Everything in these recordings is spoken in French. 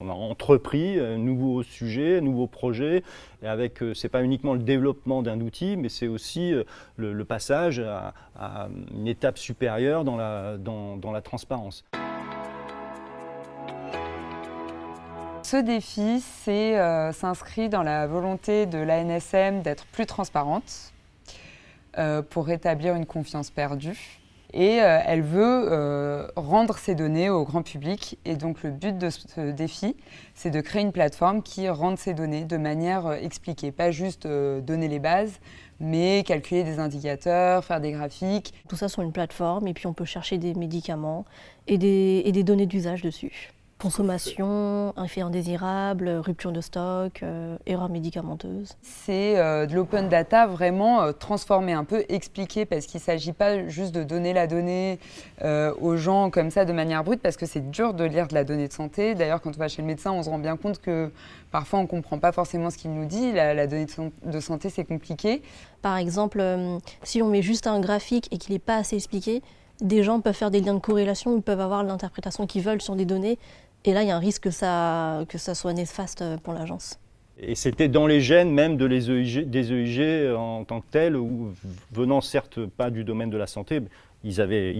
On a entrepris un nouveau sujet, un nouveau projet, et avec, c'est pas uniquement le développement d'un outil, mais c'est aussi le passage à une étape supérieure dans la transparence. Ce défi s'inscrit dans la volonté de l'ANSM d'être plus transparente pour rétablir une confiance perdue. Et elle veut rendre ces données au grand public. Et donc le but de ce défi, c'est de créer une plateforme qui rende ces données de manière expliquée. Pas juste donner les bases, mais calculer des indicateurs, faire des graphiques. Tout ça sur une plateforme et puis on peut chercher des médicaments et des données d'usage dessus. Consommation, effets indésirables, rupture de stock, erreurs médicamenteuses. C'est de l'open data vraiment transformé, un peu expliqué, parce qu'il ne s'agit pas juste de donner la donnée aux gens comme ça de manière brute, parce que c'est dur de lire de la donnée de santé. D'ailleurs, quand on va chez le médecin, on se rend bien compte que parfois on ne comprend pas forcément ce qu'il nous dit. La donnée de santé, c'est compliqué. Par exemple, si on met juste un graphique et qu'il n'est pas assez expliqué, des gens peuvent faire des liens de corrélation, ils peuvent avoir l'interprétation qu'ils veulent sur des données. Et là, il y a un risque que ça soit néfaste pour l'agence. Et c'était dans les gènes même des EIG en tant que tels, ou venant certes pas du domaine de la santé, ils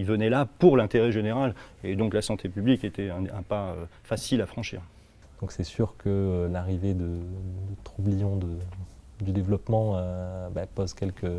venaient là pour l'intérêt général. Et donc la santé publique était un pas facile à franchir. Donc c'est sûr que l'arrivée de troublions du développement pose quelques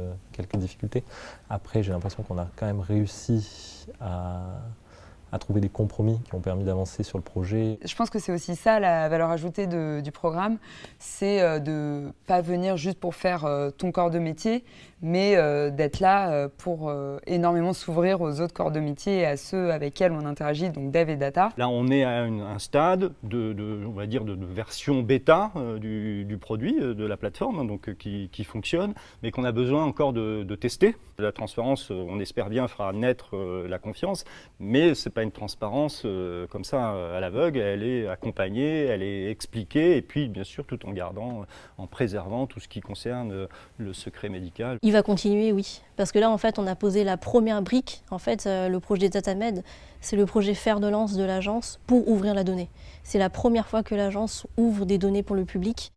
difficultés. Après, j'ai l'impression qu'on a quand même réussi à trouver des compromis qui ont permis d'avancer sur le projet. Je pense que c'est aussi ça la valeur ajoutée du programme, c'est de ne pas venir juste pour faire ton corps de métier, mais d'être là pour énormément s'ouvrir aux autres corps de métier et à ceux avec lesquels on interagit, donc dev et data. Là, on est à un stade on va dire de version bêta du produit, de la plateforme, donc, qui fonctionne, mais qu'on a besoin encore de tester. La transparence, on espère bien, fera naître la confiance, mais c'est pas une transparence comme ça à l'aveugle, elle est accompagnée, elle est expliquée, et puis bien sûr tout en préservant tout ce qui concerne le secret médical. Il va continuer, oui, parce que là en fait on a posé la première brique. En fait, le projet DataMed, c'est le projet fer de lance de l'agence pour ouvrir la donnée. C'est la première fois que l'agence ouvre des données pour le public.